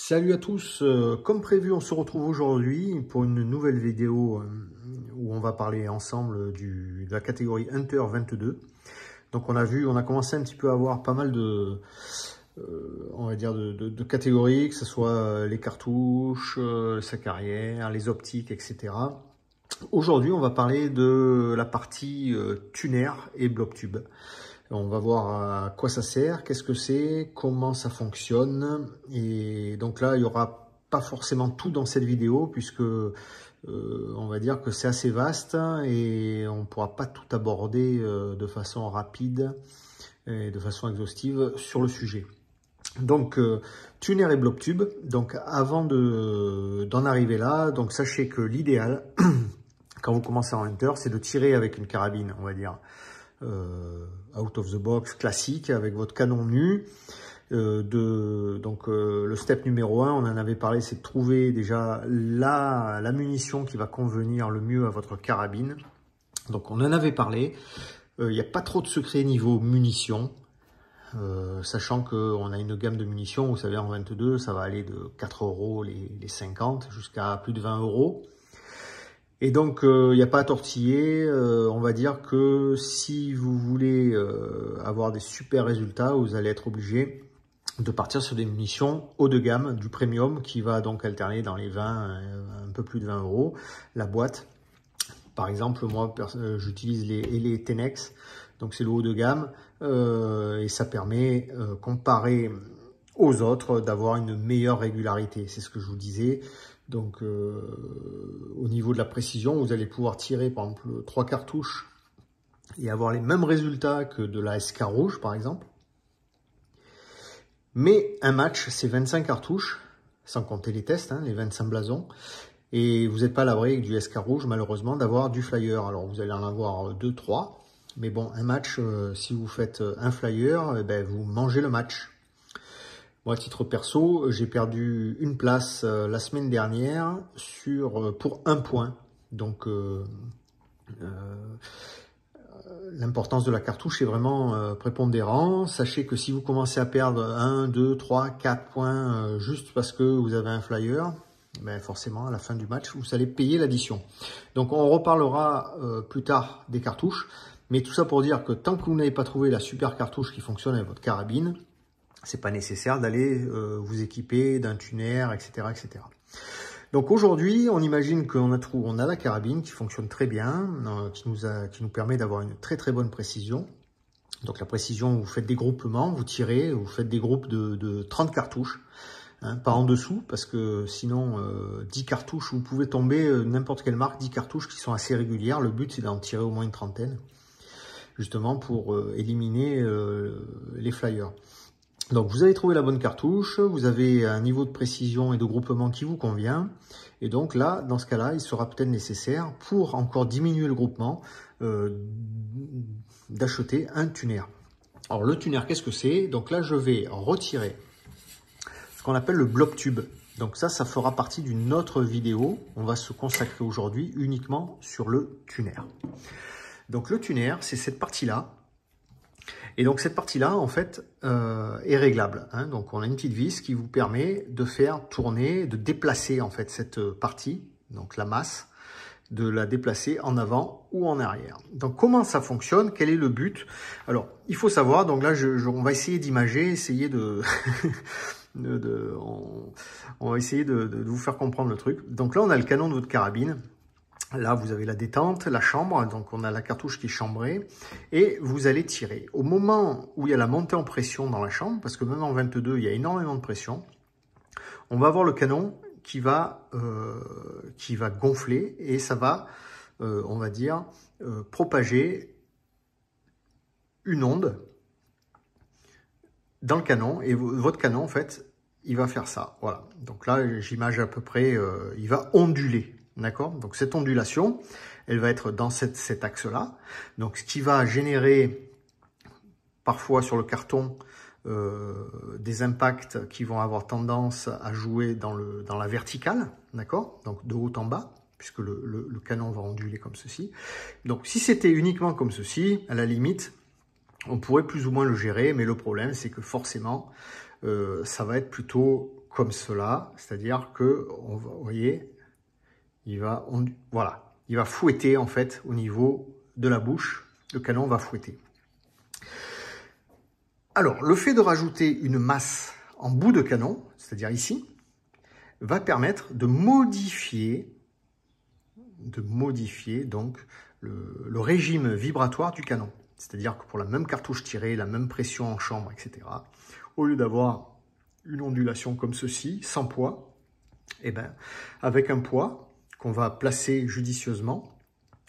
Salut à tous, comme prévu on se retrouve aujourd'hui pour une nouvelle vidéo où on va parler ensemble de la catégorie Hunter 22. Donc on a commencé un petit peu à avoir pas mal de, on va dire de catégories, que ce soit les cartouches, sa carrière, les optiques, etc. Aujourd'hui on va parler de la partie tuner et bloc tube. On va voir à quoi ça sert, qu'est-ce que c'est, comment ça fonctionne. Et donc là, il n'y aura pas forcément tout dans cette vidéo puisque on va dire que c'est assez vaste et on ne pourra pas tout aborder de façon rapide et de façon exhaustive sur le sujet. Donc, tuner et bloc tube. Donc, avant d'en arriver là, donc sachez que l'idéal, quand vous commencez en Hunter, c'est de tirer avec une carabine, on va dire, out of the box classique avec votre canon nu. Le step numéro 1, on en avait parlé, c'est de trouver déjà la munition qui va convenir le mieux à votre carabine. Donc on en avait parlé. Il n'y a pas trop de secrets niveau munitions. Sachant qu'on a une gamme de munitions, vous savez, en 22, ça va aller de 4 € les 50 jusqu'à plus de 20 €. Et donc, il n'y a pas à tortiller. On va dire que si vous voulez avoir des super résultats, vous allez être obligé de partir sur des munitions haut de gamme, du premium, qui va donc alterner dans les 20, un peu plus de 20 €. La boîte, par exemple, moi, j'utilise les Tenex, donc c'est le haut de gamme, et ça permet, comparé aux autres, d'avoir une meilleure régularité. C'est ce que je vous disais. Donc, au niveau de la précision, vous allez pouvoir tirer, par exemple, 3 cartouches et avoir les mêmes résultats que de la SK rouge, par exemple. Mais un match, c'est 25 cartouches, sans compter les tests, les 25 blasons. Et vous n'êtes pas à l'abri avec du SK rouge, malheureusement, d'avoir du flyer. Alors, vous allez en avoir 2, 3. Mais bon, un match, si vous faites un flyer, vous mangez le match. Moi, à titre perso, j'ai perdu une place la semaine dernière pour 1 point. Donc, l'importance de la cartouche est vraiment prépondérant. Sachez que si vous commencez à perdre 1, 2, 3, 4 points juste parce que vous avez un flyer, forcément, à la fin du match, vous allez payer l'addition. Donc, on reparlera plus tard des cartouches. Mais tout ça pour dire que tant que vous n'avez pas trouvé la super cartouche qui fonctionne avec votre carabine, c'est pas nécessaire d'aller vous équiper d'un tuner, etc., etc. Donc aujourd'hui, on imagine qu'on a la carabine qui fonctionne très bien, qui nous permet d'avoir une très très bonne précision. Donc la précision, vous faites des groupements, vous tirez, vous faites des groupes de 30 cartouches, pas en dessous, parce que sinon 10 cartouches, vous pouvez tomber n'importe quelle marque, 10 cartouches qui sont assez régulières. Le but c'est d'en tirer au moins une trentaine, justement pour éliminer les flyers. Donc vous avez trouvé la bonne cartouche, vous avez un niveau de précision et de groupement qui vous convient. Et donc là, dans ce cas-là, il sera peut-être nécessaire, pour encore diminuer le groupement, d'acheter un tuner. Alors le tuner, qu'est-ce que c'est? Donc là, je vais retirer ce qu'on appelle le bloc tube. Donc ça fera partie d'une autre vidéo. On va se consacrer aujourd'hui uniquement sur le tuner. Donc le tuner, c'est cette partie-là. Et donc cette partie-là, en fait, est réglable. Donc on a une petite vis qui vous permet de faire tourner, de déplacer en fait cette partie, donc la masse, de la déplacer en avant ou en arrière. Donc comment ça fonctionne? Quel est le but? Alors il faut savoir, donc là on va essayer d'imager, essayer de... on va essayer de vous faire comprendre le truc. Donc là on a le canon de votre carabine. Là, vous avez la détente, la chambre, donc on a la cartouche qui est chambrée, et vous allez tirer. Au moment où il y a la montée en pression dans la chambre, parce que même en 22, il y a énormément de pression, on va avoir le canon qui va gonfler, et ça va, on va dire, propager une onde dans le canon, et votre canon, en fait, il va faire ça. Voilà, donc là, j'image à peu près, il va onduler. D'accord? Donc cette ondulation, elle va être dans cet axe-là. Donc ce qui va générer parfois sur le carton des impacts qui vont avoir tendance à jouer dans la verticale, d'accord? Donc de haut en bas, puisque le canon va onduler comme ceci. Donc si c'était uniquement comme ceci, à la limite, on pourrait plus ou moins le gérer, mais le problème c'est que forcément, ça va être plutôt comme cela, c'est-à-dire que, vous voyez, voilà, il va fouetter en fait au niveau de la bouche, le canon va fouetter. Alors, le fait de rajouter une masse en bout de canon, c'est-à-dire ici, va permettre de modifier donc le régime vibratoire du canon. C'est-à-dire que pour la même cartouche tirée, la même pression en chambre, etc., au lieu d'avoir une ondulation comme ceci, sans poids, eh ben, avec un poids qu'on va placer judicieusement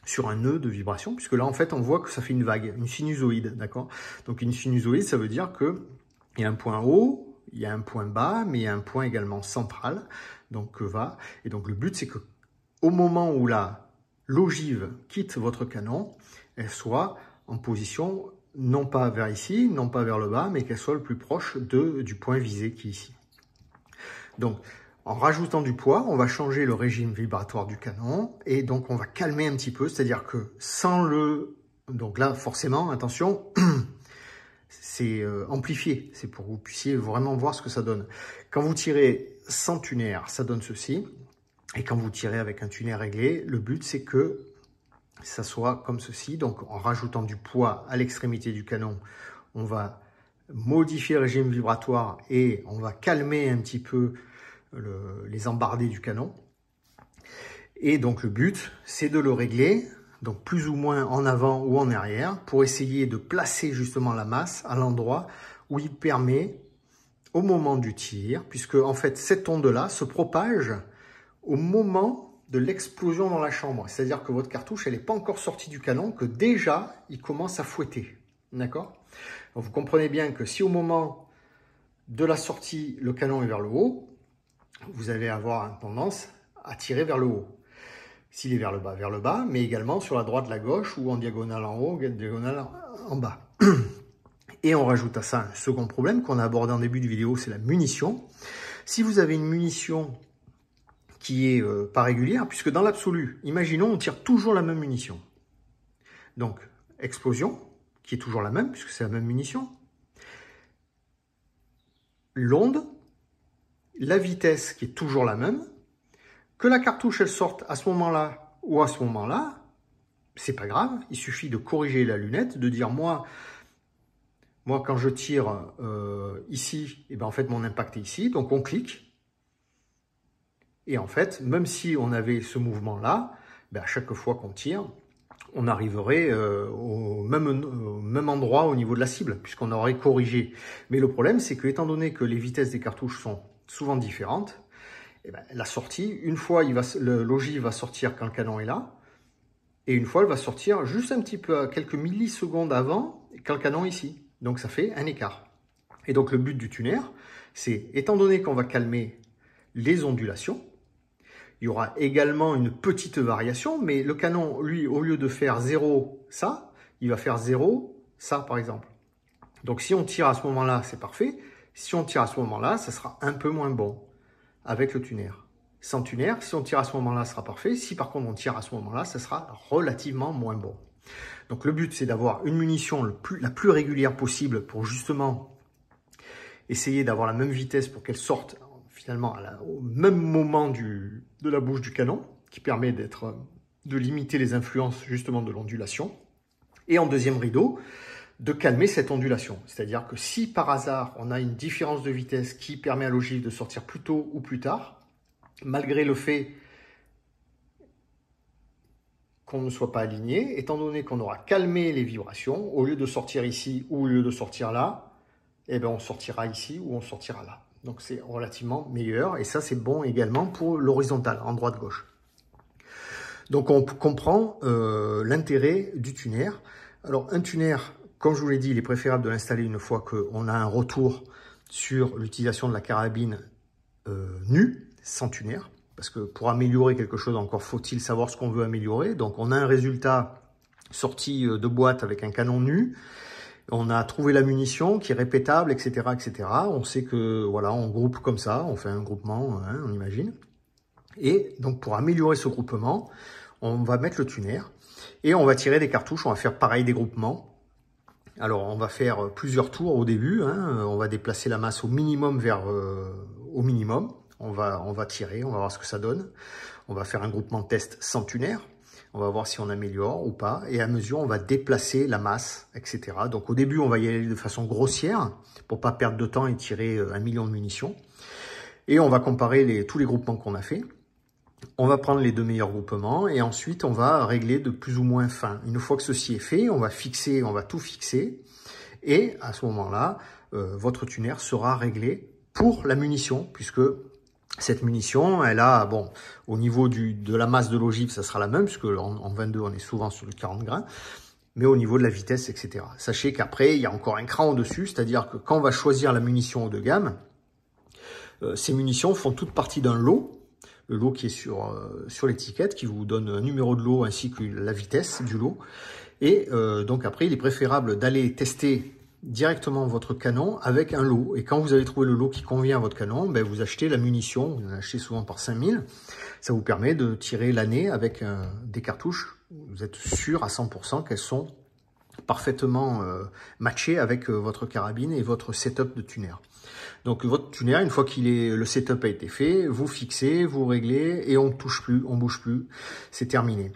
sur un nœud de vibration, puisque là, en fait, on voit que ça fait une vague, une sinusoïde, d'accord? Donc, une sinusoïde, ça veut dire que il y a un point haut, il y a un point bas, mais il y a un point également central, donc et donc, le but, c'est que au moment où la l'ogive quitte votre canon, elle soit en position non pas vers ici, non pas vers le bas, mais qu'elle soit le plus proche du point visé qui est ici. Donc, en rajoutant du poids, on va changer le régime vibratoire du canon et donc on va calmer un petit peu, c'est-à-dire que sans le... Donc là, forcément, attention, c'est amplifié, c'est pour que vous puissiez vraiment voir ce que ça donne. Quand vous tirez sans tuner, ça donne ceci, et quand vous tirez avec un tuner réglé, le but c'est que ça soit comme ceci. Donc en rajoutant du poids à l'extrémité du canon, on va modifier le régime vibratoire et on va calmer un petit peu les embardés du canon. Et donc le but, c'est de le régler, donc plus ou moins en avant ou en arrière, pour essayer de placer justement la masse à l'endroit où il permet, au moment du tir, puisque en fait cette onde-là se propage au moment de l'explosion dans la chambre. C'est-à-dire que votre cartouche, elle n'est pas encore sortie du canon, que déjà, il commence à fouetter. D'accord? Vous comprenez bien que si au moment de la sortie, le canon est vers le haut, vous allez avoir une tendance à tirer vers le haut. S'il est vers le bas, mais également sur la droite, la gauche, ou en diagonale en haut, diagonale en bas. Et on rajoute à ça un second problème qu'on a abordé en début de vidéo, c'est la munition. Si vous avez une munition qui est pas régulière, puisque dans l'absolu, imaginons, on tire toujours la même munition. Donc, explosion, qui est toujours la même, puisque c'est la même munition. L'onde, la vitesse qui est toujours la même, que la cartouche elle sorte à ce moment-là ou à ce moment-là, c'est pas grave, il suffit de corriger la lunette, de dire moi quand je tire ici, et ben en fait mon impact est ici, donc on clique. Et en fait, même si on avait ce mouvement-là, ben à chaque fois qu'on tire, on arriverait au même endroit au niveau de la cible, puisqu'on aurait corrigé. Mais le problème, c'est que étant donné que les vitesses des cartouches sont souvent différentes, eh ben, la sortie, une fois, l'ogive va sortir quand le canon est là, et une fois, elle va sortir juste un petit peu, à quelques millisecondes avant, quand le canon est ici. Donc, ça fait un écart. Et donc, le but du tuner, c'est, étant donné qu'on va calmer les ondulations, il y aura également une petite variation, mais le canon, lui, au lieu de faire 0, ça, il va faire 0, ça, par exemple. Donc, si on tire à ce moment-là, c'est parfait. Si on tire à ce moment-là, ça sera un peu moins bon avec le tuner. Sans tuner, si on tire à ce moment-là, ça sera parfait. Si par contre on tire à ce moment-là, ça sera relativement moins bon. Donc, le but, c'est d'avoir une munition la plus régulière possible pour justement essayer d'avoir la même vitesse pour qu'elle sorte finalement au même moment de la bouche du canon, qui permet de limiter les influences justement de l'ondulation. Et en deuxième rideau, de calmer cette ondulation. C'est-à-dire que si par hasard on a une différence de vitesse qui permet à l'ogive de sortir plus tôt ou plus tard, malgré le fait qu'on ne soit pas aligné, étant donné qu'on aura calmé les vibrations, au lieu de sortir ici ou au lieu de sortir là, eh bien on sortira ici ou on sortira là. Donc c'est relativement meilleur et ça c'est bon également pour l'horizontal, en droite-gauche. Donc on comprend l'intérêt du tuner. Alors un tuner, comme je vous l'ai dit, il est préférable de l'installer une fois qu'on a un retour sur l'utilisation de la carabine nue, sans tuner. Parce que pour améliorer quelque chose, encore faut-il savoir ce qu'on veut améliorer. Donc on a un résultat sorti de boîte avec un canon nu. On a trouvé la munition qui est répétable, etc., etc. On sait que, voilà, on groupe comme ça, on fait un groupement, hein, on imagine. Et donc, pour améliorer ce groupement, on va mettre le tuner et on va tirer des cartouches, on va faire pareil des groupements. Alors, on va faire plusieurs tours au début, hein, on va déplacer la masse au minimum au minimum. On va tirer, on va voir ce que ça donne. On va faire un groupement de test sans tuner. On va voir si on améliore ou pas. Et à mesure, on va déplacer la masse, etc. Donc au début, on va y aller de façon grossière pour pas perdre de temps et tirer 1 million de munitions. Et on va comparer tous les groupements qu'on a fait. On va prendre les 2 meilleurs groupements et ensuite, on va régler de plus ou moins fin. Une fois que ceci est fait, on va tout fixer. Et à ce moment-là, votre tuner sera réglé pour la munition, puisque cette munition, elle a, bon, au niveau de la masse de l'ogive, ça sera la même, puisque en 22, on est souvent sur le 40 grains, mais au niveau de la vitesse, etc. Sachez qu'après, il y a encore un cran au-dessus, c'est-à-dire que quand on va choisir la munition haut de gamme, ces munitions font toute partie d'un lot, le lot qui est sur l'étiquette, qui vous donne un numéro de lot ainsi que la vitesse du lot. Et donc après, il est préférable d'aller tester directement votre canon avec un lot. Et quand vous avez trouvé le lot qui convient à votre canon, ben vous achetez la munition, vous en achetez souvent par 5000. Ça vous permet de tirer l'année avec des cartouches. Vous êtes sûr à 100% qu'elles sont parfaitement matchées avec votre carabine et votre setup de tuner. Donc votre tuner, une fois le setup a été fait, vous fixez, vous réglez et on ne touche plus, on ne bouge plus. C'est terminé.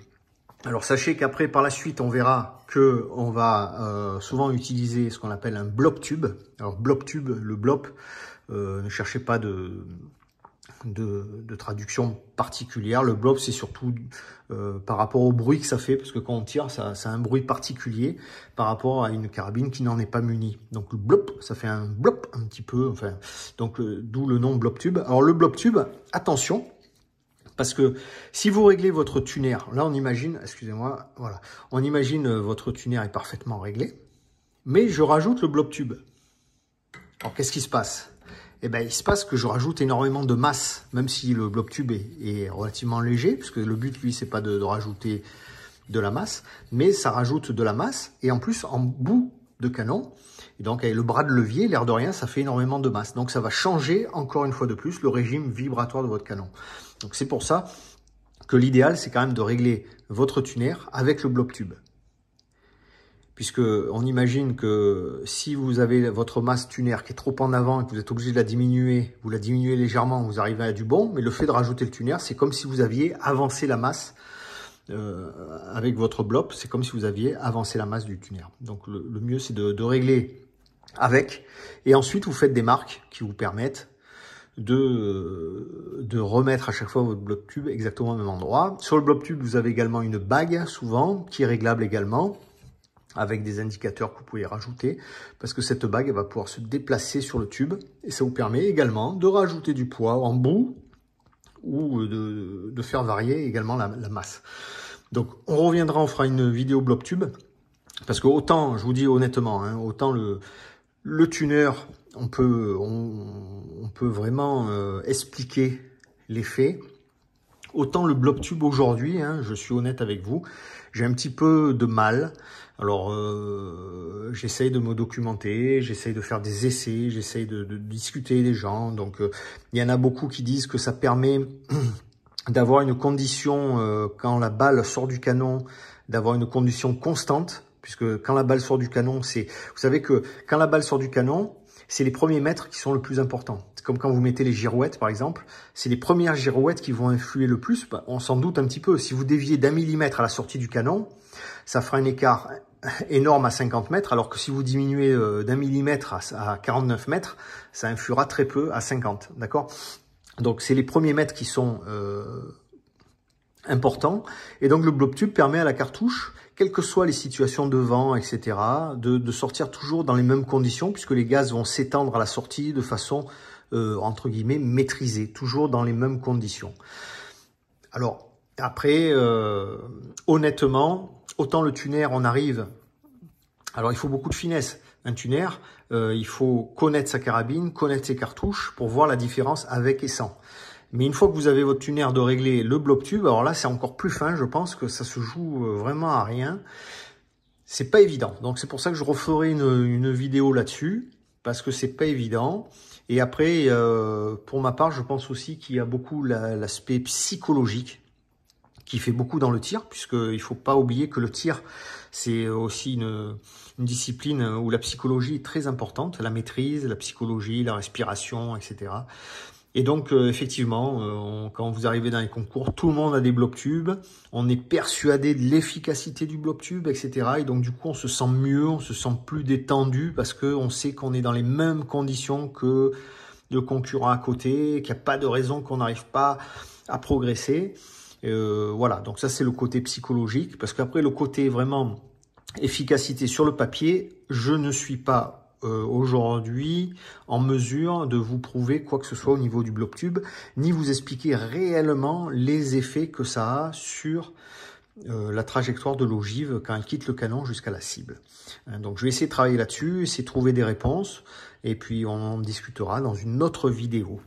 Alors sachez qu'après, par la suite, on verra que on va souvent utiliser ce qu'on appelle un blob tube. Alors blob tube, le blob, ne cherchez pas de traduction particulière. Le blob, c'est surtout par rapport au bruit que ça fait, parce que quand on tire, ça a un bruit particulier par rapport à une carabine qui n'en est pas munie. Donc le blob, ça fait un blob un petit peu, enfin, donc d'où le nom blob tube. Alors le blob tube, attention. Parce que si vous réglez votre tuner, là on imagine, excusez-moi, voilà, on imagine votre tuner est parfaitement réglé, mais je rajoute le blob tube. Alors qu'est-ce qui se passe? Eh bien il se passe que je rajoute énormément de masse, même si le blob tube est relativement léger, puisque le but lui c'est pas de rajouter de la masse, mais ça rajoute de la masse, et en plus en bout de canon, et donc avec le bras de levier, l'air de rien, ça fait énormément de masse. Donc ça va changer encore une fois de plus le régime vibratoire de votre canon. Donc c'est pour ça que l'idéal, c'est quand même de régler votre tuner avec le blob tube. Puisque on imagine que si vous avez votre masse tuner qui est trop en avant et que vous êtes obligé de la diminuer, vous la diminuez légèrement, vous arrivez à du bon, mais le fait de rajouter le tuner, c'est comme si vous aviez avancé la masse avec votre blob, c'est comme si vous aviez avancé la masse du tuner. Donc le mieux, c'est de régler avec, et ensuite vous faites des marques qui vous permettent de remettre à chaque fois votre blob tube exactement au même endroit. Sur le blob tube, vous avez également une bague, souvent, qui est réglable également, avec des indicateurs que vous pouvez rajouter, parce que cette bague elle va pouvoir se déplacer sur le tube, et ça vous permet également de rajouter du poids en bout, ou de faire varier également la masse. Donc on reviendra, on fera une vidéo blob tube, parce que autant, je vous dis honnêtement, hein, autant le tuner, on peut vraiment expliquer les faits. Autant le blob tube aujourd'hui, hein, je suis honnête avec vous, j'ai un petit peu de mal. Alors, j'essaye de me documenter, j'essaye de faire des essais, j'essaye de discuter avec des gens. Donc, il y en a beaucoup qui disent que ça permet d'avoir une condition, quand la balle sort du canon, d'avoir une condition constante. Puisque quand la balle sort du canon, vous savez que quand la balle sort du canon, c'est les premiers mètres qui sont le plus importants. C'est comme quand vous mettez les girouettes, par exemple. C'est les premières girouettes qui vont influer le plus. On s'en doute un petit peu. Si vous déviez d'1 millimètre à la sortie du canon, ça fera un écart énorme à 50 mètres, alors que si vous diminuez d'1 millimètre à 49 mètres, ça influera très peu à 50. D'accord? Donc, c'est les premiers mètres qui sont importants. Et donc, le blob tube permet à la cartouche, quelles que soient les situations de vent, etc., de sortir toujours dans les mêmes conditions, puisque les gaz vont s'étendre à la sortie de façon, entre guillemets, maîtrisée, toujours dans les mêmes conditions. Alors, après, honnêtement, autant le tuner, on arrive... Alors, il faut beaucoup de finesse. Un tuner, il faut connaître sa carabine, connaître ses cartouches, pour voir la différence avec et sans. Mais une fois que vous avez votre tuner de régler le blob tube, alors là, c'est encore plus fin. Je pense que ça se joue vraiment à rien. C'est pas évident. Donc, c'est pour ça que je referai une vidéo là-dessus, parce que c'est pas évident. Et après, pour ma part, je pense aussi qu'il y a beaucoup l'aspect psychologique qui fait beaucoup dans le tir, puisqu'il faut pas oublier que le tir, c'est aussi une discipline où la psychologie est très importante, la maîtrise, la psychologie, la respiration, etc. Et donc, effectivement, quand vous arrivez dans les concours, tout le monde a des blocs tubes. On est persuadé de l'efficacité du bloc tube, etc. Et donc, du coup, on se sent mieux, on se sent plus détendu parce qu'on sait qu'on est dans les mêmes conditions que le concurrent à côté, qu'il n'y a pas de raison qu'on n'arrive pas à progresser. Voilà, donc ça, c'est le côté psychologique. Parce qu'après, le côté vraiment efficacité sur le papier, je ne suis pas aujourd'hui en mesure de vous prouver quoi que ce soit au niveau du bloc tube, ni vous expliquer réellement les effets que ça a sur la trajectoire de l'ogive quand elle quitte le canon jusqu'à la cible. Donc je vais essayer de travailler là-dessus, essayer de trouver des réponses, et puis on en discutera dans une autre vidéo.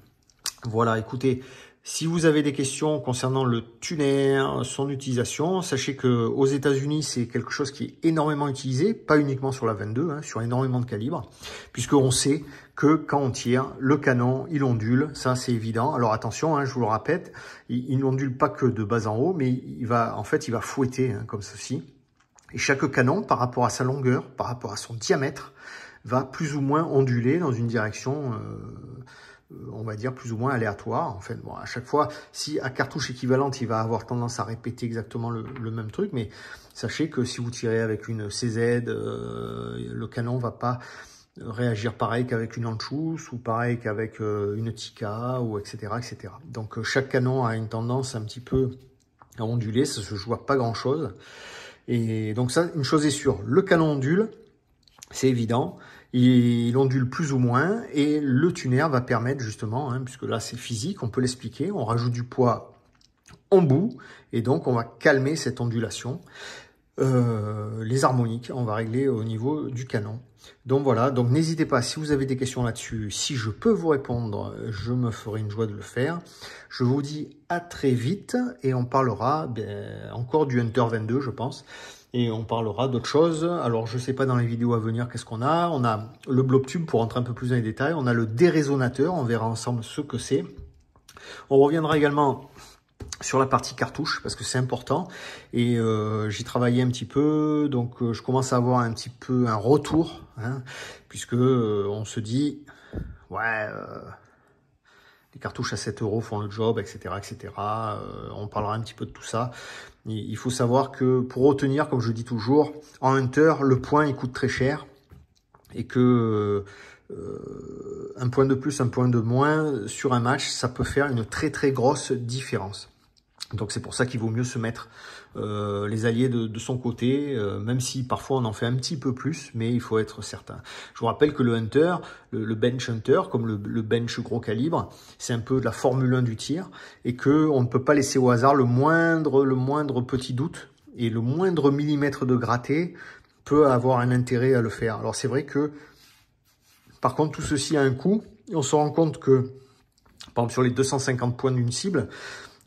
Voilà, écoutez, si vous avez des questions concernant le tuner, son utilisation, sachez que aux États-Unis c'est quelque chose qui est énormément utilisé, pas uniquement sur la 22, hein, sur énormément de calibres, puisqu'on sait que quand on tire, le canon il ondule, ça c'est évident. Alors attention, hein, je vous le répète, il n'ondule pas que de bas en haut, mais il va fouetter hein, comme ceci. Et chaque canon, par rapport à sa longueur, par rapport à son diamètre, va plus ou moins onduler dans une direction on va dire plus ou moins aléatoire. En fait, bon, à chaque fois, si à cartouche équivalente, il va avoir tendance à répéter exactement le même truc, mais sachez que si vous tirez avec une CZ, le canon va pas réagir pareil qu'avec une Anschutz ou pareil qu'avec une Tikka ou etc. etc. Donc chaque canon a une tendance un petit peu à onduler, ça se joue à pas grand chose. Et donc ça, une chose est sûre, le canon ondule, c'est évident. Il ondule plus ou moins et le tuner va permettre justement, hein, puisque là c'est physique, on peut l'expliquer, on rajoute du poids en bout et donc on va calmer cette ondulation. Les harmoniques, on va régler au niveau du canon. Donc voilà, donc n'hésitez pas, si vous avez des questions là-dessus, si je peux vous répondre, je me ferai une joie de le faire. Je vous dis à très vite et on parlera encore du Hunter 22, je pense. Et on parlera d'autres choses. Alors, je ne sais pas dans les vidéos à venir qu'est-ce qu'on a. On a le bloc tube pour rentrer un peu plus dans les détails. On a le dérésonateur. On verra ensemble ce que c'est. On reviendra également sur la partie cartouche parce que c'est important. Et j'y travaillé un petit peu. Donc, je commence à avoir un petit peu un retour. Hein, puisque on se dit, ouais... les cartouches à 7 € font le job, etc. etc. On parlera un petit peu de tout ça. Il faut savoir que pour retenir, comme je dis toujours, en Hunter, le point il coûte très cher. Et que un point de plus, un point de moins sur un match, ça peut faire une très très grosse différence. Donc c'est pour ça qu'il vaut mieux se mettre les alliés de son côté, même si parfois on en fait un petit peu plus, mais il faut être certain. Je vous rappelle que le Hunter, le bench Hunter, comme le bench gros calibre, c'est un peu de la Formule 1 du tir, et qu'on ne peut pas laisser au hasard le moindre petit doute, et le moindre millimètre de gratté peut avoir un intérêt à le faire. Alors c'est vrai que, par contre, tout ceci a un coût, et on se rend compte que, par exemple sur les 250 points d'une cible,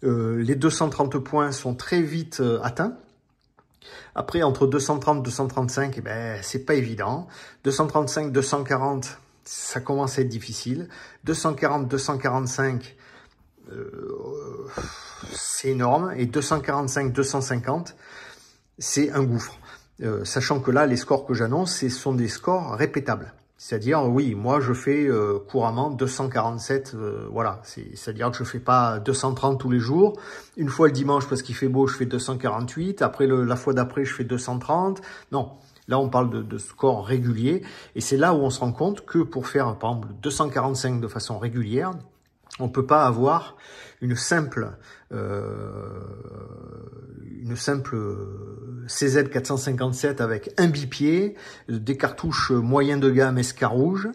les 230 points sont très vite atteints. Après, entre 230 et 235, eh ben, c'est pas évident. 235, 240, ça commence à être difficile. 240, 245, c'est énorme. Et 245, 250, c'est un gouffre. Sachant que là, les scores que j'annonce, ce sont des scores répétables. C'est-à-dire, oui, moi, je fais couramment 247, voilà. C'est-à-dire que je fais pas 230 tous les jours. Une fois le dimanche, parce qu'il fait beau, je fais 248. Après, la fois d'après, je fais 230. Non, là, on parle de scores réguliers. Et c'est là où on se rend compte que pour faire, par exemple, 245 de façon régulière, on peut pas avoir une simple CZ 457 avec un bipied, des cartouches moyens de gamme escarrouge,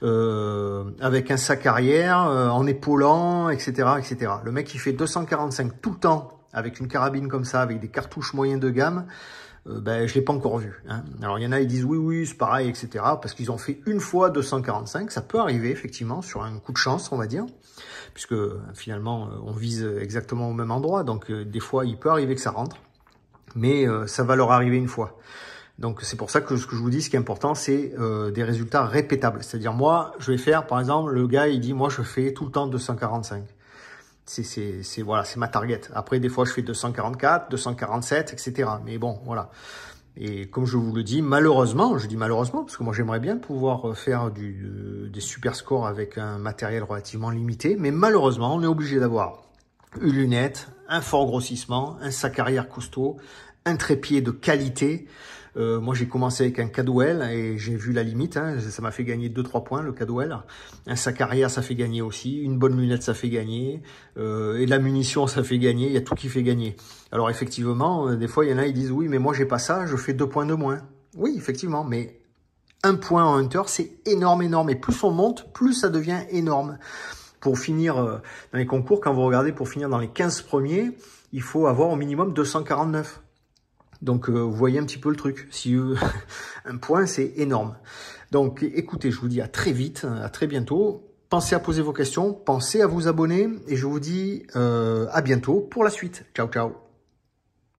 avec un sac arrière, en épaulant, etc., etc. Le mec qui fait 245 tout le temps avec une carabine comme ça, avec des cartouches moyens de gamme, ben, je l'ai pas encore vu. Hein. Alors, il y en a, ils disent oui, c'est pareil, etc. Parce qu'ils ont fait une fois 245. Ça peut arriver, effectivement, sur un coup de chance, on va dire. Puisque, finalement, on vise exactement au même endroit. Donc, des fois, il peut arriver que ça rentre. Mais ça va leur arriver une fois. Donc, c'est pour ça que ce que je vous dis, ce qui est important, c'est des résultats répétables. C'est-à-dire, moi, je vais faire, par exemple, le gars, il dit, moi, je fais tout le temps 245. Voilà, c'est ma target. Après, des fois, je fais 244, 247, etc. Mais bon, voilà. Et comme je vous le dis, malheureusement, je dis malheureusement, parce que moi j'aimerais bien pouvoir faire des super scores avec un matériel relativement limité, mais malheureusement, on est obligé d'avoir une lunette, un fort grossissement, un sac arrière costaud, un trépied de qualité. Moi j'ai commencé avec un Cadwell et j'ai vu la limite, hein, ça m'a fait gagner 2-3 points le Cadwell. Un sac arrière ça fait gagner aussi, une bonne lunette ça fait gagner, et la munition ça fait gagner, il y a tout qui fait gagner. Alors effectivement, des fois il y en a ils disent oui mais moi j'ai pas ça, je fais 2 points de moins. Oui effectivement, mais 1 point en hunter c'est énorme, énorme, et plus on monte, plus ça devient énorme. Pour finir dans les concours, quand vous regardez, pour finir dans les 15 premiers, il faut avoir au minimum 249. Donc, vous voyez un petit peu le truc. Si un point, c'est énorme. Donc, écoutez, je vous dis à très vite, à très bientôt. Pensez à poser vos questions, pensez à vous abonner et je vous dis à bientôt pour la suite. Ciao, ciao.